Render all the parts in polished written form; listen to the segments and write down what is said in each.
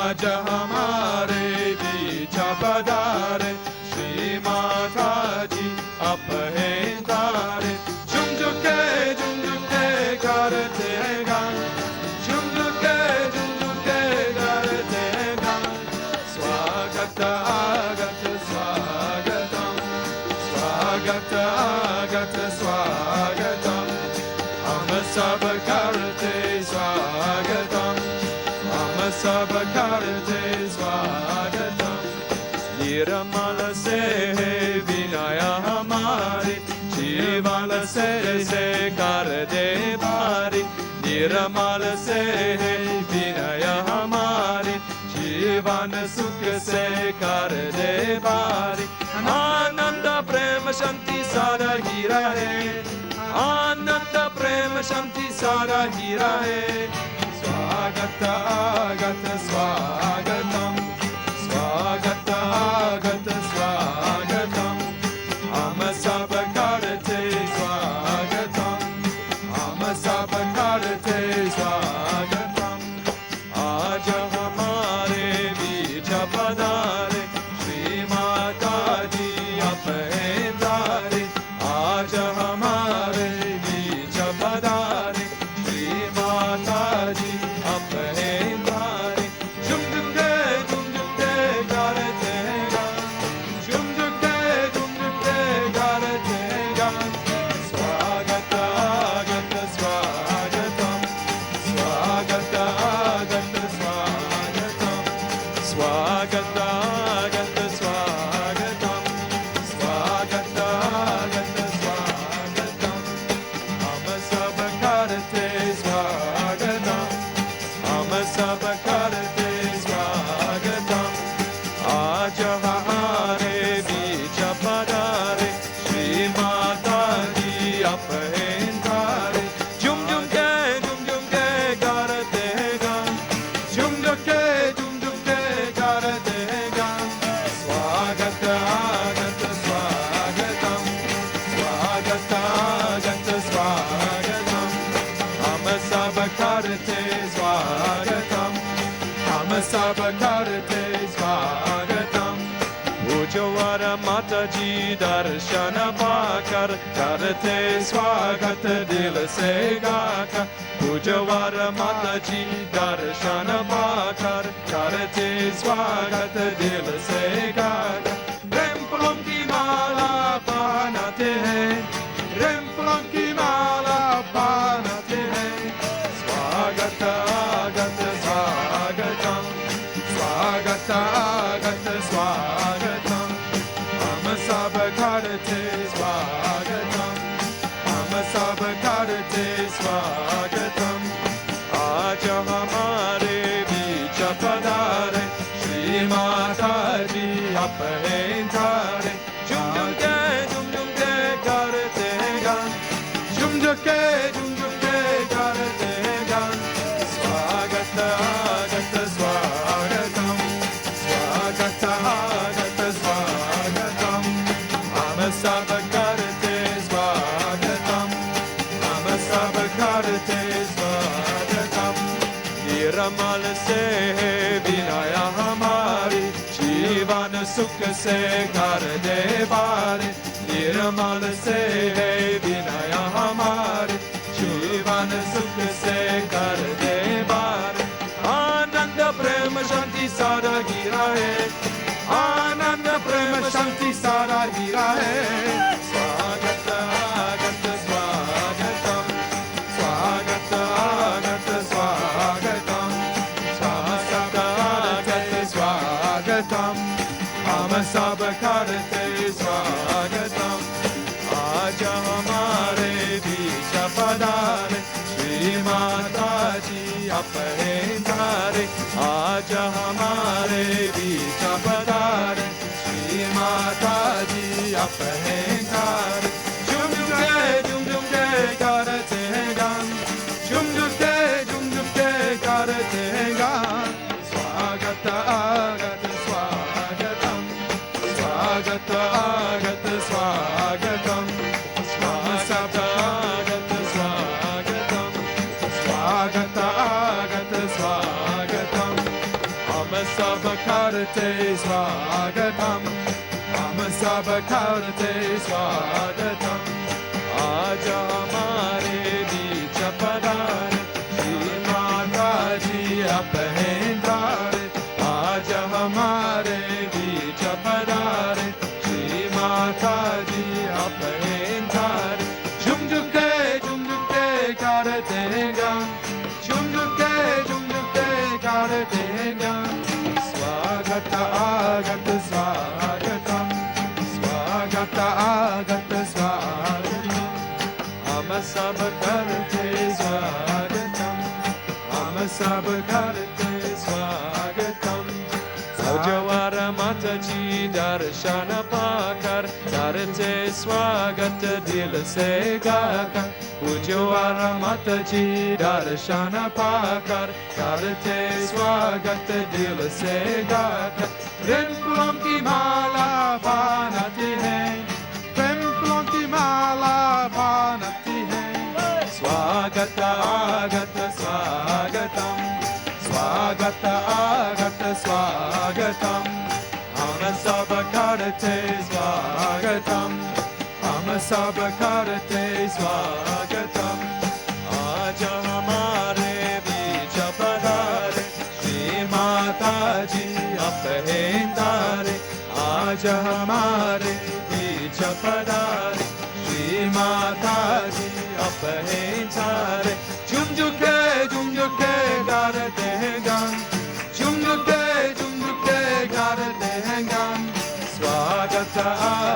आज हमारे बीच पधारे श्री माता जी आप हैं तारे झुम झुके करते गान झुम झुके करते गान स्वागत आगत स्वागतम स्वागत आगत स्वागतम हम सब करते स्वागतम हम सब करते स्वागतम निर्मल से है विनय हमारे जीवन से कर दे भारी निर्मल से है विनय हमारे जीवन सुख से कर दे भारी आनंद प्रेम शांति सारा ही रहे आनंद प्रेम शांति सारा ही रहे स्वागत आगत स्वागतम स्वागत आगत स्वागतम हम सब करते स्वागतम हम सब करते स्वागतम आज हमारे बीच पधारे श्री माता जी आप हैं तारे आज हमारे बीच पधारे श्री माता जी आप हैं तारे झुम झुके करते गान झुम झुके करते गान स्वागत आगत स्वागतम स्वागत आगत स्वागतम स्वागत आगत स्वागतम स्वागत आगत स्वागतम हम सब करते स्वागतम हम सब करते स्वागतम आज हमारे बीच पधारे श्री माता जी आप हैं तारे झुम झुके करते गान झुम झुके करते गान स्वागत आगत स्वागतम स्वागत आगत स्वागतम हम सब करते स्वागतम हम सब करते स्वागतम पूजवर माता जी दर्शन पाकर करते स्वागत दिल से गाकर पूजवर माता जी दर्शन पाकर करते स्वागत दिल से गाकर प्रेम फूलों की माला पहनाते हैं प्रेम फूलों की माला पहनाते हैं स्वागत आगत स्वागतम स्वागत आगत स्वागतम हम सब करते स्वागतम हम सब करते स्वागतम आज हमारे बीच पधारे श्री माता जी आप हैं तारे झुम झुके करते गान झुम झुके करते गान स्वागत आगत स्वागतम स्वागत आगत स्वागतम हम सब करते स्वागतम हम सब करते स्वागतम निर्मल से है विनय हमारी जीवन सुख से कर दे बारे निर्मल से है विनय हमारे जीवन सुख से कर दे बारे आनंद प्रेम शांति सारा ही रहे आनंद प्रेम शांति सारा ही रहे स्वागत आगत स्वागतम स्वागत आगत स्वागतम स्वागत आगत स्वागतम हम सब करते स्वागतम आज हमारे बीच पधारे श्री माता जी आप हैं तारे आज हमारे बीच पधारे श्री माता जी आप हैं तारे झुम झुके करते गान झुम झुके करते गान स्वागत आगत स्वागतम स्वागत आगत स्वागतम स्वागत आगत स्वागतम स्वागत आगत स्वागतम हम Amasabhakarate Swagatam, Amasabhakarate Swagatam, Aja Hamare Beech Padare, Shri Mataji Apahendare, Aja Hamare Beech Padare, Shri Mataji Apahendare, Jumjuke Karate Gan, Jumjuke Karate Gan, Swagata Agata Swagatam, Swagata Agata Swagatam, Amasabhakarate Swagatam, Amasabhakarate Swagatam, Sajawara Mataji Darshana Pakar, Darate Swagata Dil Segaka, Ujawara Mataji Darshana Pakar, Darate Swagata Dil Segaka, Rimplom ki mala banati hai, Rimplom ki mala banati hai, Swagata Agata Swagatam, Swagata Agata Swagatam, Amasabhakarate Swagatam, Amasabhakarate Swagatam, Aja Hamare Beech Padare, Shri Mataji Apahendare, Aja Hamare Beech Padare, Shri Mataji Apahendare, Jumjuke Garate Gan, Jumjuke Garate Gan, Swagata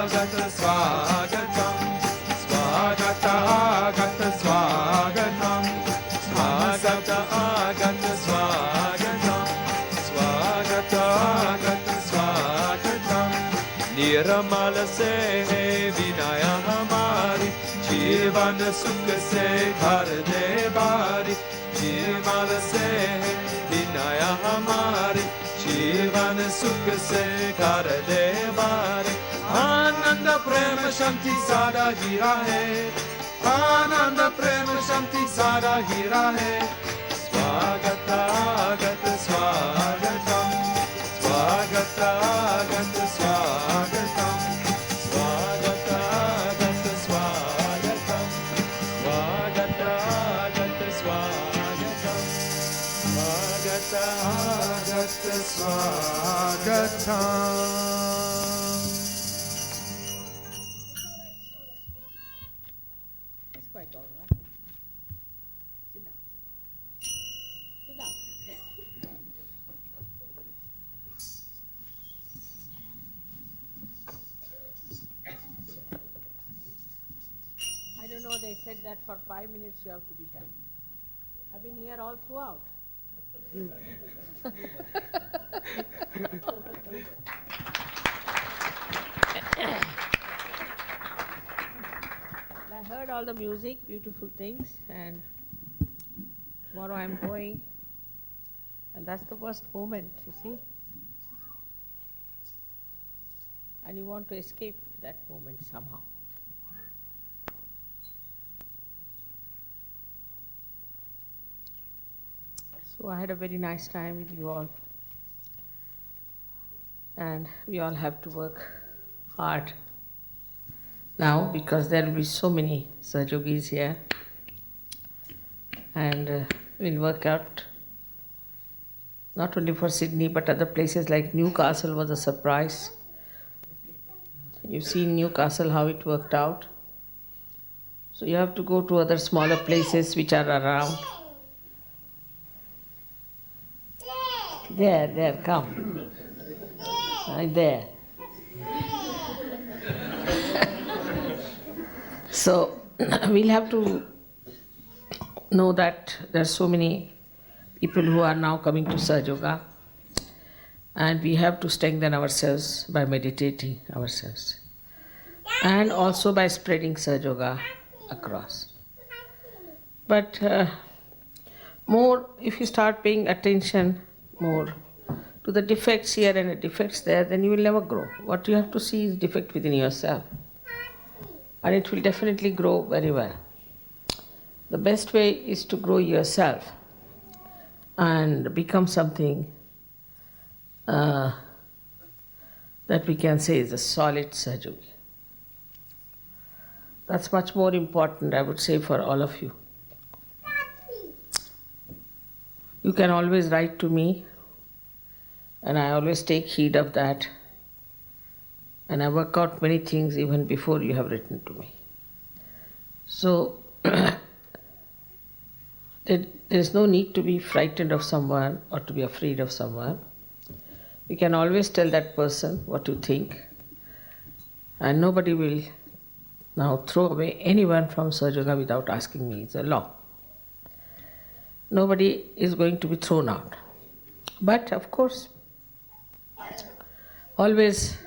Agata Swagatam, Swagata Agata Swagatam, Swagata Agata Swagatam, Swagata Agata Swagatam, Niramala se Vinaya Hamari, Jivan Sukh se Ghar de Bari, Jivan se Vinaya Hamari, Jivan Sukh se Ghar de Bari, Ananda Prema Shanti Sada Hira hai, Ananda Prema Shanti Sada Hira hai, Swagata Agata Swagatam, Swagata Agata Swagatam, Swagata Agata Swagatam, Swagata Agata Swagatam, Swagata Agata Swagatam. It's quite all right. Sit down. Sit down. I don't know, they said that for 5 minutes you have to be here. I've been here all throughout. I heard all the music, beautiful things, and tomorrow I'm going, and that's the worst moment, you see. And you want to escape that moment somehow. So I had a very nice time with you all. And we all have to work hard now because there will be so many Sahajogis here. And we'll work out not only for Sydney but other places like Newcastle was a surprise. You've seen Newcastle, how it worked out. So you have to go to other smaller places which are around. There, come. Right there. So we'll have to know that there are so many people who are now coming to Sahaja Yoga, and we have to strengthen ourselves by meditating ourselves and also by spreading Sahaja Yoga across. But more, if you start paying attention more to the defects here and the defects there, then you will never grow. What you have to see is defect within yourself, and it will definitely grow very well. The best way is to grow yourself and become something uh, that we can say is a solid Sahaja. That's much more important, I would say, for all of you. You can always write to me, and I always take heed of that. And I work out many things even before you have written to me. So, there is no need to be frightened of someone or to be afraid of someone. You can always tell that person what you think, and nobody will now throw away anyone from Sahaja without asking me. It's a law. Nobody is going to be thrown out. But of course, always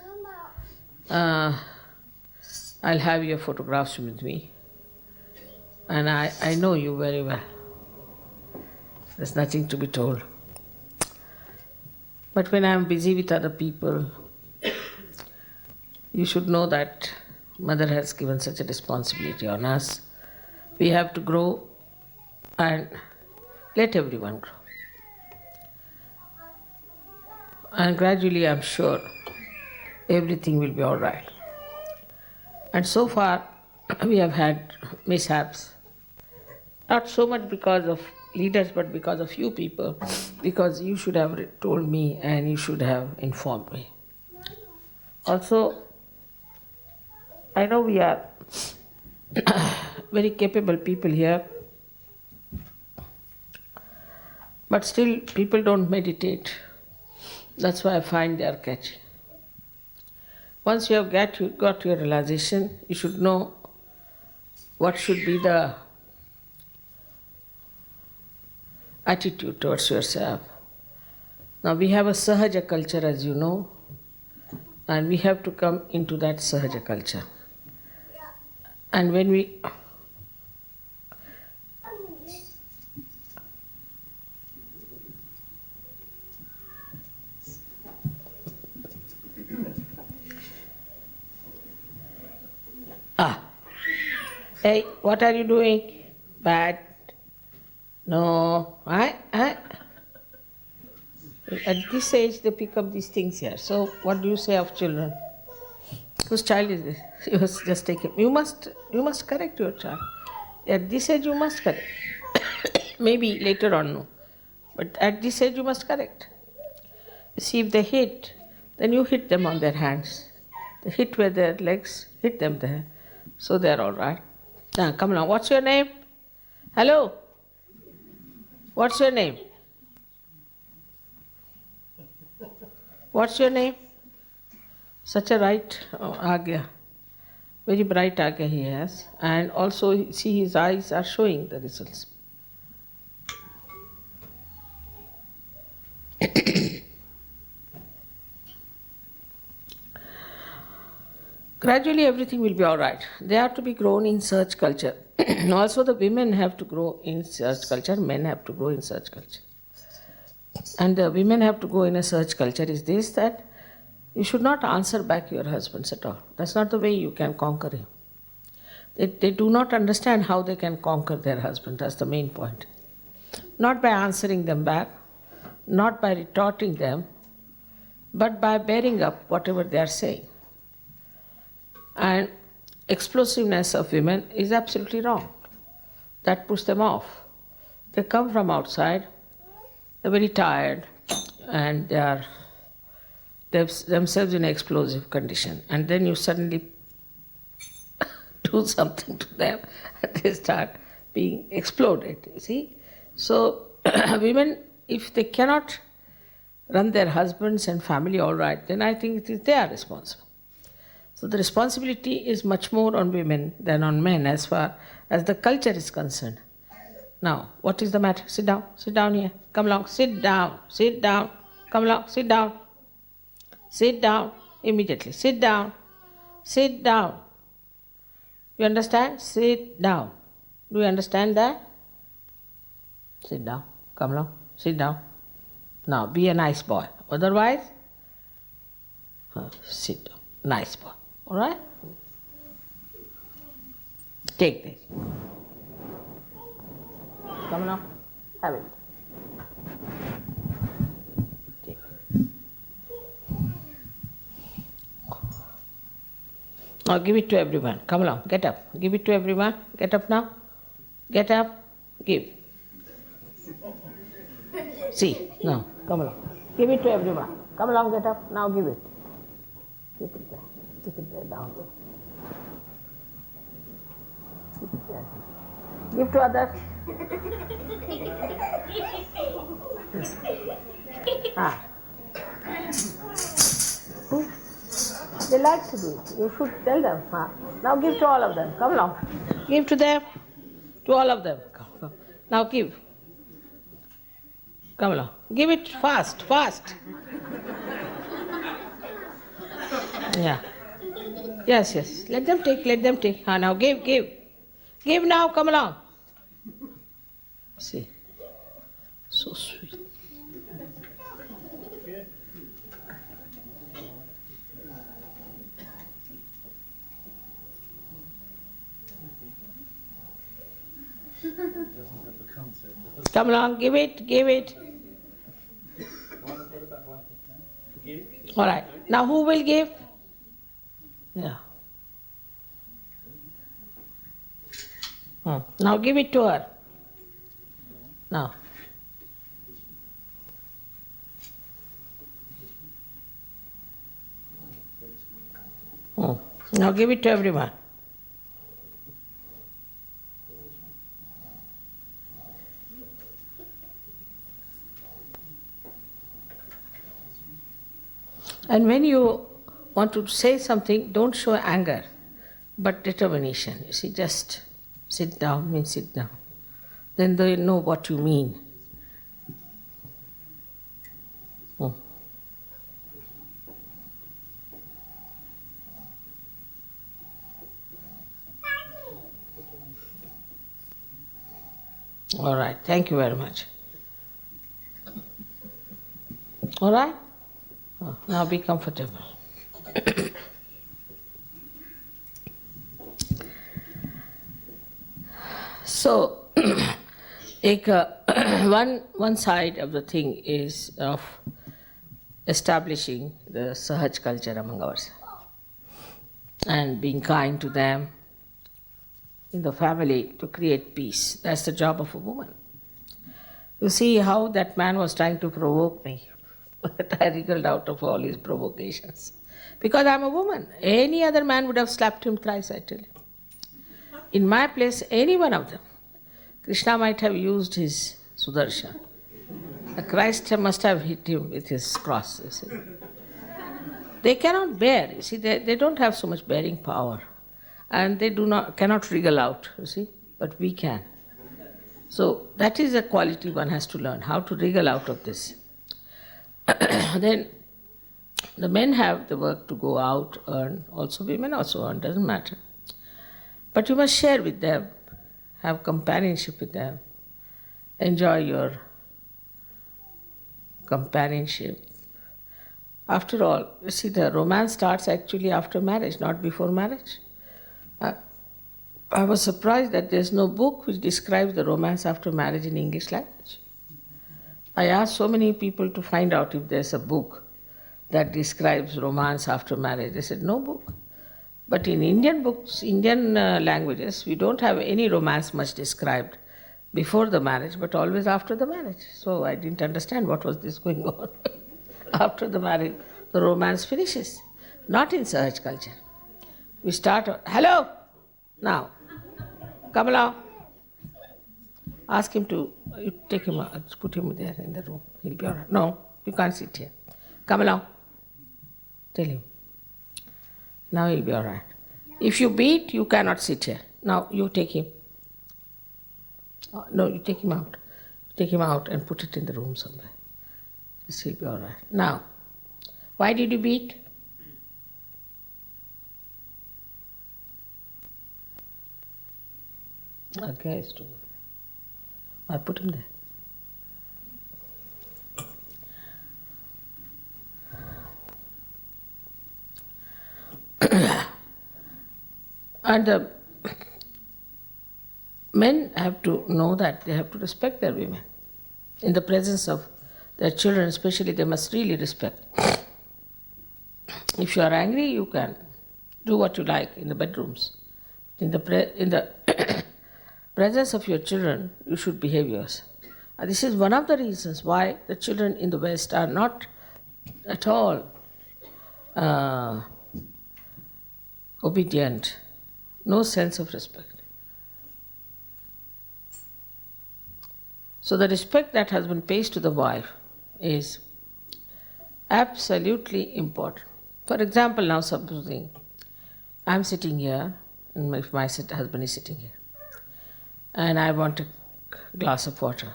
I'll have your photographs with me, and I know you very well. There's nothing to be told. But when I'm busy with other people, you should know that Mother has given such a responsibility on us. We have to grow and let everyone grow. And gradually, I'm sure, everything will be all right. And so far, we have had mishaps. Not so much because of leaders, but because of you people. Because you should have told me and you should have informed me. Also, I know we are very capable people here, but still people don't meditate. That's why I find they are catchy. Once you have got your realization, you should know what should be the attitude towards yourself. Now we have a Sahaja culture, as you know, and we have to come into that Sahaja culture. And when we hey, what are you doing? Bad. No, at this age they pick up these things here. So what do you say of children? Whose child is this? You must just take him. You must correct your child. At this age you must correct. Maybe later on no. But at this age you must correct. See, if they hit, then you hit them on their hands. They hit with their legs, hit them there. So they're all right. Now come along. What's your name? Hello? What's your name? What's your name? Such a right agya. Very bright agya he has. And also, see, his eyes are showing the results. Gradually everything will be all right. They have to be grown in search culture. Also the women have to grow in search culture, men have to grow in search culture. And the women have to go in a search culture is this, that you should not answer back your husbands at all. That's not the way you can conquer him. They do not understand how they can conquer their husband. That's the main point. Not by answering them back, not by retorting them, but by bearing up whatever they are saying. And explosiveness of women is absolutely wrong. That puts them off. They come from outside, they're very tired, and they are themselves in an explosive condition. And then you suddenly do something to them, and they start being exploded, you see. So women, if they cannot run their husbands and family all right, then I think it is they are responsible. So the responsibility is much more on women than on men as far as the culture is concerned. Now, what is the matter? Sit down here, come along, sit down, come along, sit down immediately, sit down. You understand? Sit down. Do you understand that? Sit down, come along, sit down. Now, be a nice boy. Otherwise, sit down, nice boy. All right? Take this. Come along, have it. Take it. Now give it to everyone. Come along, get up. Give it to everyone. Get up now. Get up. Give. See, now, come along. Give it to everyone. Come along, get up. Now give it. Keep it there. Keep it there, down there. Keep it there. Give to others. Ah. They like to do it. You should tell them. Now give to all of them. Come along. Give to them. To all of them. Come. Now give. Come along. Give it fast, fast. Yeah. Yes, yes. Let them take, let them take. Now give. Give now, come along. See. So sweet. Come along, give it. All right. Now who will give? Yeah. Now give it to her. Now. Now give it to everyone. And when you want to say something, don't show anger, but determination. You see, just sit down means sit down. Then they know what you mean. All right, thank you very much. All right? Now be comfortable. So, one side of the thing is of establishing the Sahaj culture among ourselves and being kind to them in the family to create peace. That's the job of a woman. You see how that man was trying to provoke me. But I wriggled out of all his provocations. Because I'm a woman. Any other man would have slapped him thrice, I tell you. In my place, any one of them. Krishna might have used his Sudarshan. Christ must have hit him with his cross, you see. They cannot bear, you see, they don't have so much bearing power. And they cannot wriggle out, you see, but we can. So that is a quality one has to learn, how to wriggle out of this. Then the men have the work to go out, earn. Also women also earn, doesn't matter. But you must share with them, have companionship with them, enjoy your companionship. After all, you see, the romance starts actually after marriage, not before marriage. I was surprised that there's no book which describes the romance after marriage in English language. I asked so many people to find out if there's a book that describes romance after marriage. They said, no book. But in Indian books, Indian languages, we don't have any romance much described before the marriage, but always after the marriage. So I didn't understand what was this going on. After the marriage, the romance finishes. Not in Sahaj culture. We start, hello, now, come along. Ask him to, you take him out, put him there in the room. He'll be all right. No, you can't sit here. Come along. Tell him. Now he'll be all right. If you beat, you cannot sit here. Now you take him. No, you take him out. Take him out and put it in the room somewhere. Yes, he'll be all right. Now, why did you beat? Okay, it's too good. I put him there. And the men have to know that they have to respect their women. In the presence of their children especially, they must really respect. If you are angry, you can do what you like in the bedrooms. In the presence of your children, you should behave yourself. And this is one of the reasons why the children in the West are not at all obedient, no sense of respect. So the respect that husband pays to the wife is absolutely important. For example, now supposing I'm sitting here, and my husband is sitting here, and I want a glass of water.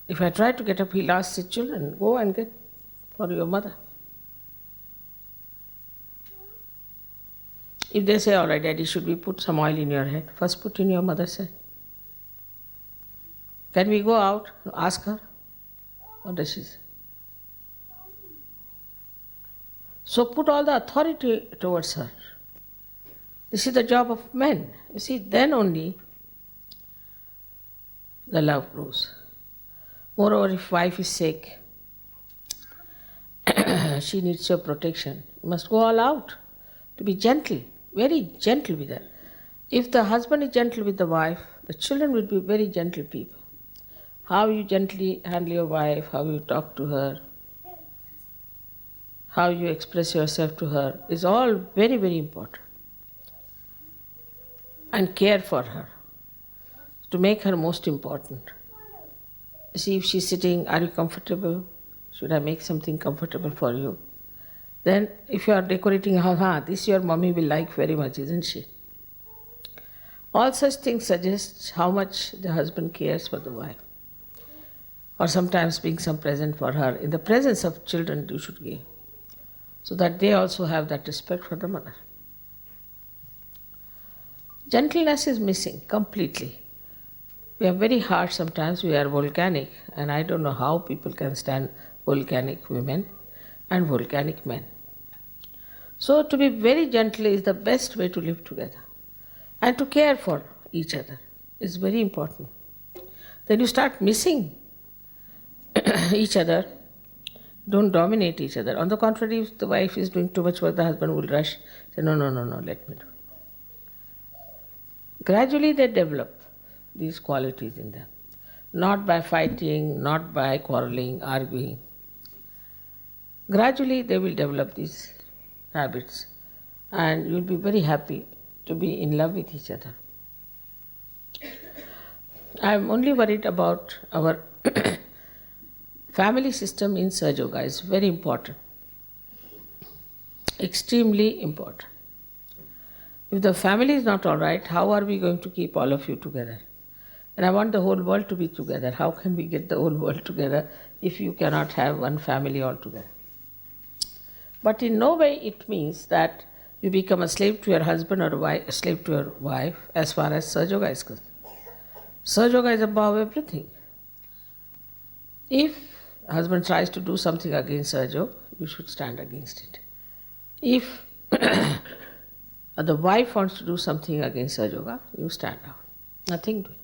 If I try to get up, he'll ask his children, go and get for your mother. If they say, all right, Daddy, should we put some oil in your head? First put in your mother's head. Can we go out? Ask her. What does she say? So put all the authority towards her. This is the job of men. You see, then only the love grows. Moreover, if wife is sick, she needs your protection. You must go all out to be gentle, very gentle with her. If the husband is gentle with the wife, the children will be very gentle people. How you gently handle your wife, how you talk to her, how you express yourself to her is all very, very important. And care for her, to make her most important. See, if she's sitting, are you comfortable? Should I make something comfortable for you? Then if you are decorating a house, this your mommy will like very much, isn't she? All such things suggest how much the husband cares for the wife. Or sometimes being some present for her. In the presence of children you should give, so that they also have that respect for the mother. Gentleness is missing completely. We are very harsh sometimes, we are volcanic, and I don't know how people can stand volcanic women and volcanic men. So to be very gentle is the best way to live together. And to care for each other is very important. Then you start missing each other, don't dominate each other. On the contrary, if the wife is doing too much work, the husband will rush, say, no, let me do. Gradually they develop these qualities in them. Not by fighting, not by quarreling, arguing. Gradually they will develop these habits, and you will be very happy to be in love with each other. I am only worried about our family system in Sahaja Yoga. Is very important. Extremely important. If the family is not all right, how are we going to keep all of you together? And I want the whole world to be together. How can we get the whole world together if you cannot have one family altogether? But in no way it means that you become a slave to your husband or a slave to your wife as far as Sahaja Yoga is concerned. Sahaja Yoga is above everything. If a husband tries to do something against Sahaja Yoga, you should stand against it. If the wife wants to do something against Sahaja Yoga, you stand out. Nothing doing.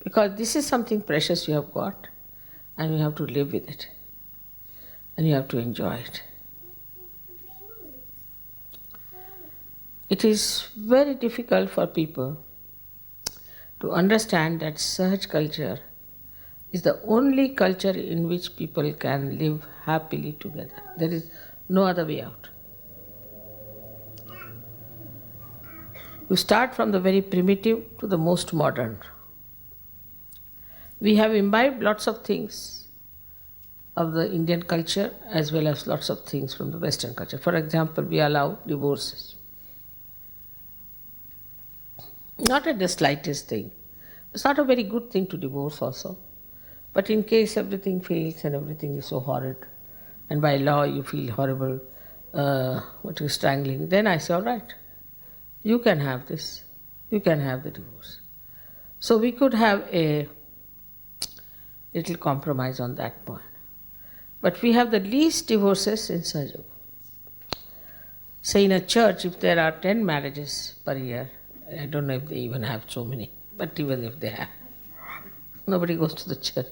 Because this is something precious you have got, and you have to live with it. And you have to enjoy it. It is very difficult for people to understand that Sahaj culture is the only culture in which people can live happily together. There is no other way out. You start from the very primitive to the most modern. We have imbibed lots of things of the Indian culture as well as lots of things from the Western culture. For example, we allow divorces. Not at the slightest thing. It's not a very good thing to divorce also. But in case everything fails and everything is so horrid, and by law you feel horrible, what is strangling, then I say, all right, you can have this. You can have the divorce. So we could have a little compromise on that point. But we have the least divorces in Sahaja Yoga. Say in a church, if there are 10 marriages per year, I don't know if they even have so many, but even if they have, nobody goes to the church.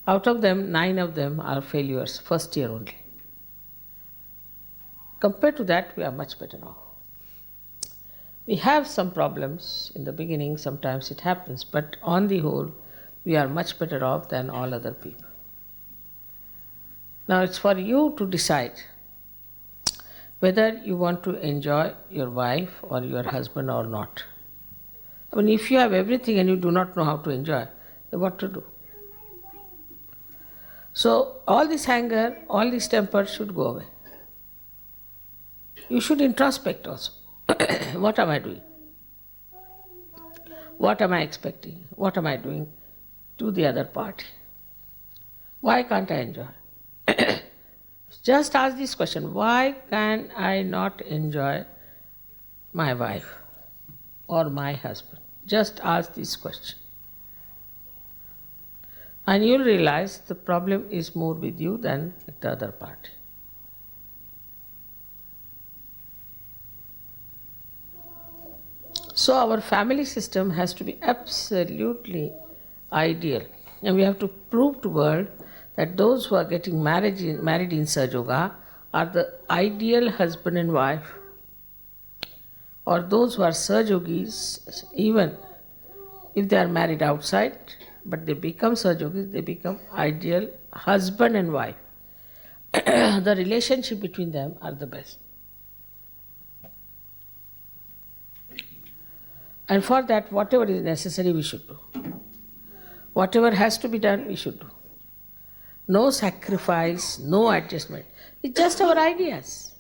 Out of them, 9 of them are failures, first year only. compared to that, we are much better off. We have some problems in the beginning, sometimes it happens, but on the whole, we are much better off than all other people. Now it's for you to decide whether you want to enjoy your wife or your husband or not. I mean, if you have everything and you do not know how to enjoy, then what to do? So all this anger, all this temper should go away. You should introspect also. What am I doing? What am I expecting? What am I doing to the other party? Why can't I enjoy? Just ask this question, why can I not enjoy my wife or my husband? Just ask this question. And you'll realize the problem is more with you than with the other party. So our family system has to be absolutely ideal. And we have to prove to the world that those who are getting married in Sahaja Yoga are the ideal husband and wife. Or those who are Sahaja Yogis, even if they are married outside, but they become Sahaja Yogis, they become ideal husband and wife. The relationship between them are the best. And for that, whatever is necessary, we should do. Whatever has to be done, we should do. No sacrifice, no adjustment. It's just our ideas.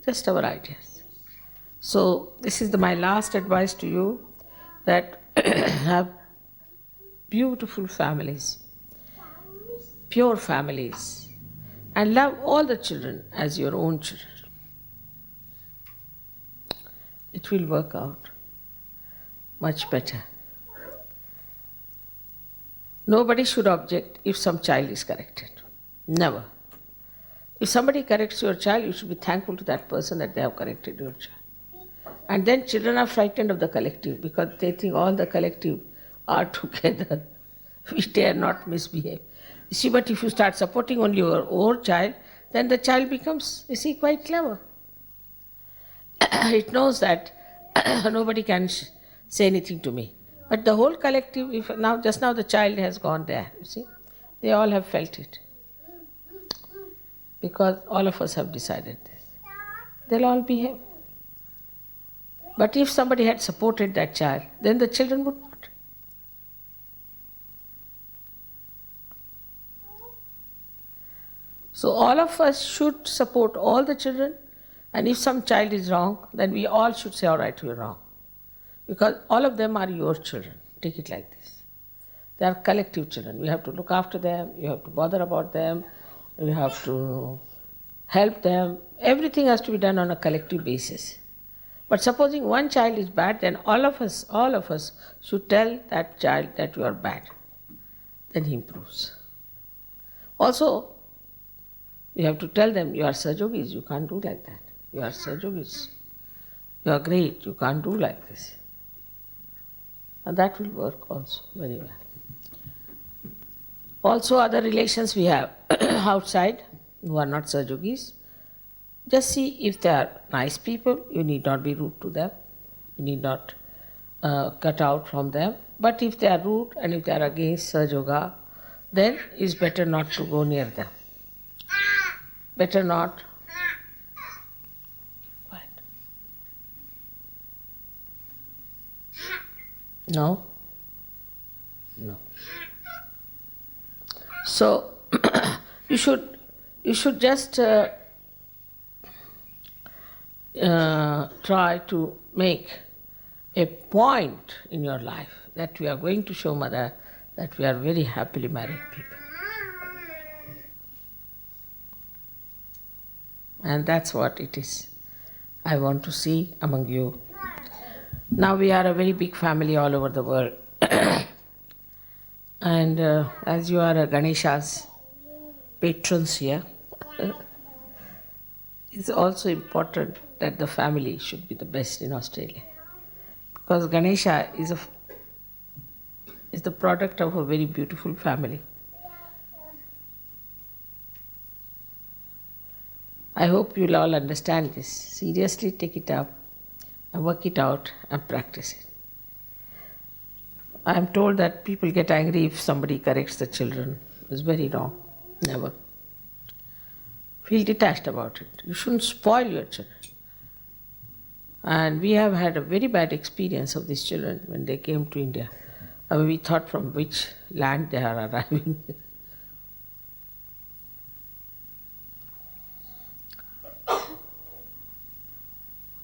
Just our ideas. So this is my last advice to you, that have beautiful families, pure families, and love all the children as your own children. It will work out much better. Nobody should object if some child is corrected. Never. If somebody corrects your child, you should be thankful to that person that they have corrected your child. And then children are frightened of the collective because they think all the collective are together. We dare not misbehave. You see, but if you start supporting only your own child, then the child becomes, you see, quite clever. It knows that nobody can say anything to me. But the whole collective, just now the child has gone there, you see, they all have felt it. Because all of us have decided this. They'll all behave. But if somebody had supported that child, then the children would not. So all of us should support all the children, and if some child is wrong, then we all should say, all right, you're wrong. Because all of them are your children. Take it like this. They are collective children. You have to look after them, you have to bother about them, you have to help them. Everything has to be done on a collective basis. But supposing one child is bad, then all of us should tell that child that you are bad. Then he improves. Also, we have to tell them, you are Sahaja Yogis, you can't do like that. You are Sahaja Yogis. You are great, you can't do like this. And that will work also very well. Also, other relations we have outside who are not Sahaja Yogis, just see if they are nice people, you need not be rude to them. You need not cut out from them. But if they are rude and if they are against Sahaja Yoga, then it's better not to go near them. Better not. Quiet. No? No. So, you should just try to make a point in your life that we are going to show Mother that we are very happily married people. And that's what it is. I want to see among you. Now we are a very big family all over the world. And as you are Ganesha's patrons here, it's also important that the family should be the best in Australia. Because Ganesha is the product of a very beautiful family. I hope you'll all understand this. Seriously take it up and work it out and practice it. I am told that people get angry if somebody corrects the children. It's very wrong. Never. Feel detached about it. You shouldn't spoil your children. And we have had a very bad experience of these children when they came to India. I mean, we thought from which land they are arriving.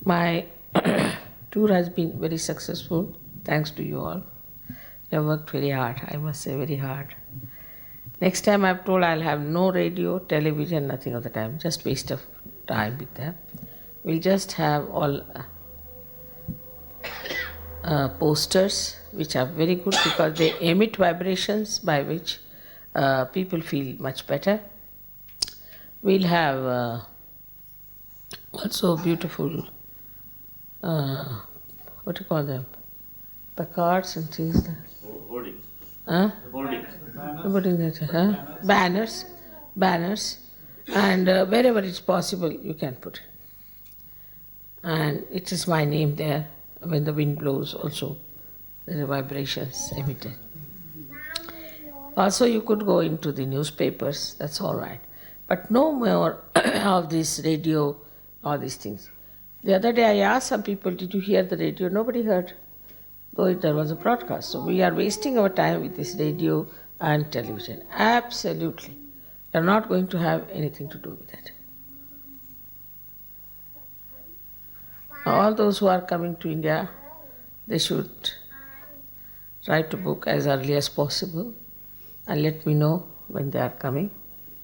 My tour has been very successful, thanks to you all. You have worked very hard, I must say very hard. Next time I'm told I'll have no radio, television, nothing of the time, just waste of time with them. We'll just have all posters, which are very good because they emit vibrations by which people feel much better. We'll have also beautiful, what do you call them? Placards and things like Hoardings. Banners, and wherever it's possible you can put it. And it is my name there. When the wind blows also, there are vibrations emitted. Also you could go into the newspapers, that's all right. But no more of this radio, all these things. The other day I asked some people, did you hear the radio? Nobody heard, though there was a broadcast. So we are wasting our time with this radio and television. Absolutely. We are not going to have anything to do with it. All those who are coming to India, they should try to book as early as possible and let me know when they are coming.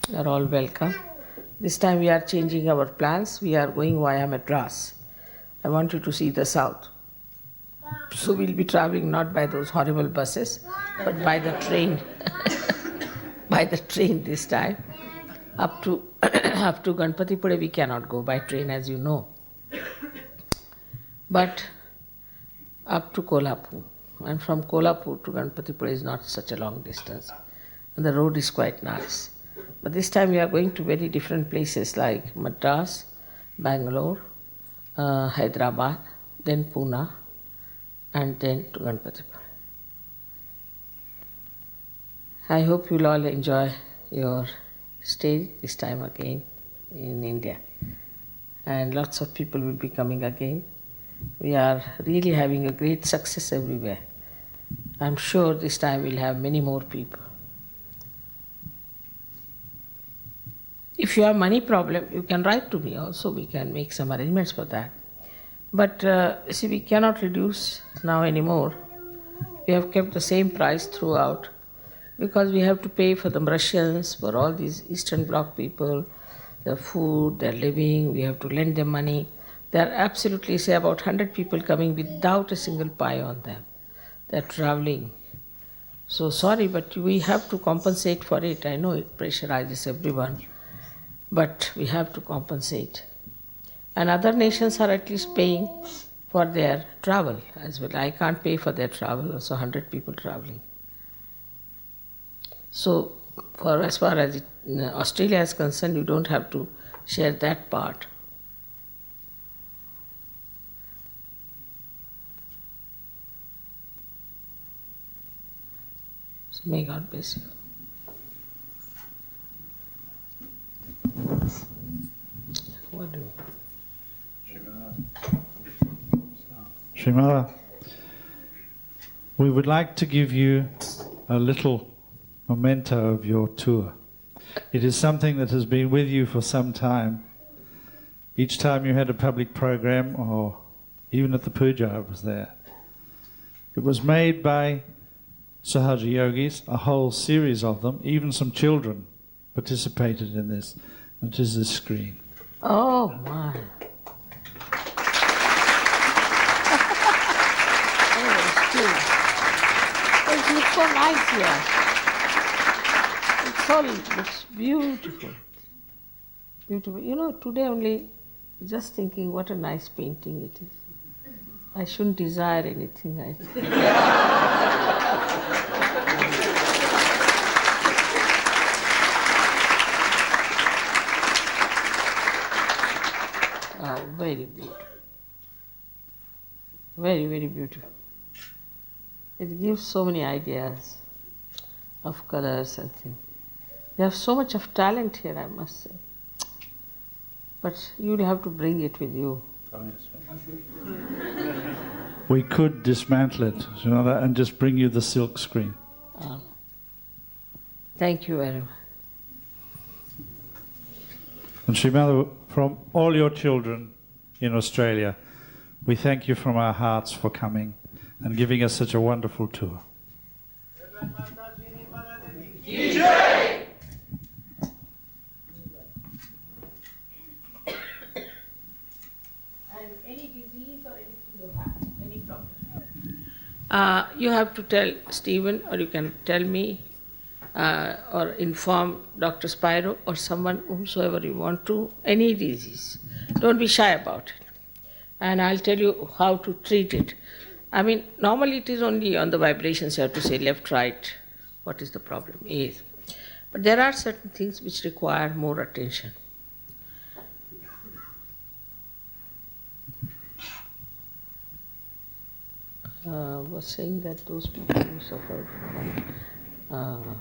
You are all welcome. This time we are changing our plans. We are going via Madras. I want you to see the south. So we'll be traveling not by those horrible buses, but by the train. By the train this time. Up to Ganpatipure we cannot go by train, as you know. But up to Kolhapur, and from Kolhapur to Ganpatipura is not such a long distance, and the road is quite nice. But this time we are going to very different places like Madras, Bangalore, Hyderabad, then Pune, and then to Ganpatipura. I hope you'll all enjoy your stay this time again in India, and lots of people will be coming again. We are really having a great success everywhere. I'm sure this time we'll have many more people. If you have money problem, you can write to me also. We can make some arrangements for that. But see, we cannot reduce now anymore. We have kept the same price throughout because we have to pay for the Russians, for all these Eastern Bloc people, their food, their living. We have to lend them money. There are absolutely, say, about 100 people coming without a single pie on them. They're traveling. So sorry, but we have to compensate for it. I know it pressurizes everyone, but we have to compensate. And other nations are at least paying for their travel as well. I can't pay for their travel, also 100 people traveling. So as far as Australia is concerned, you don't have to share that part. So may God bless you. What do you? Srimala, we would like to give you a little memento of your tour. It is something that has been with you for some time. Each time you had a public program, or even at the puja I was there. It was made by Sahaja yogis, a whole series of them, even some children participated in this. It is this screen. Oh my. It looks so nice here. It's beautiful. Beautiful. You know, today only just thinking what a nice painting it is. I shouldn't desire anything, I think. Very beautiful. Very, very beautiful. It gives so many ideas of colors and things. You have so much of talent here, I must say. But you'll have to bring it with you. Oh, yes. We could dismantle it, you know, and just bring you the silk screen. Thank you very much. And Srimada, from all your children in Australia, we thank you from our hearts for coming and giving us such a wonderful tour. And any disease or anything you have, any problem? You have to tell Stephen, or you can tell me, or inform Dr. Spiro or someone, whomsoever you want to, any disease. Don't be shy about it. And I'll tell you how to treat it. I mean, normally it is only on the vibrations you have to say left, right, what is the problem is. But there are certain things which require more attention. Was saying that those people who suffer from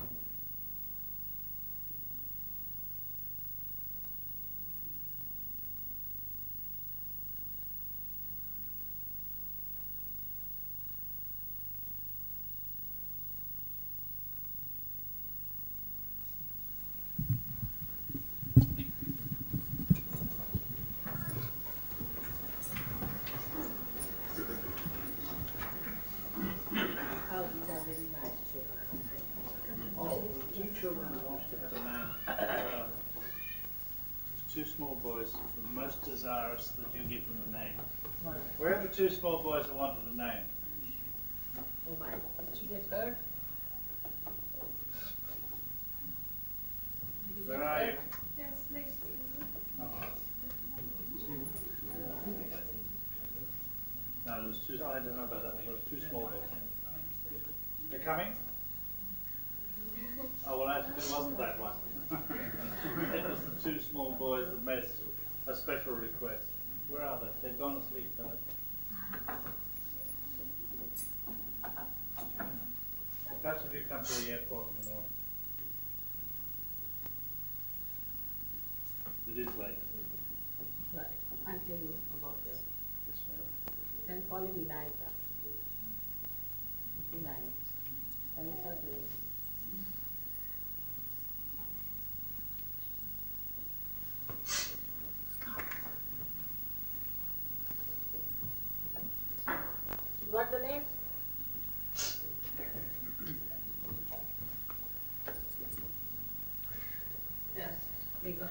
Two small boys, the most desirous that you give them a name. Where are the two small boys who wanted a name? Oh my, did you get hurt? Where are you? Yes, next to you. No, there's two. I don't know about that. There were two small boys. They're coming? Oh, well, actually, it wasn't that one. It was the two small boys that made a special request. Where are they? They've gone to sleep, though. Perhaps if you come to the airport in the morning. It is late. Right. I'll tell you about them. Yes, ma'am. Then call him Vinayak. Vinayak. Kalisa's name. You got the name? Yes, we got.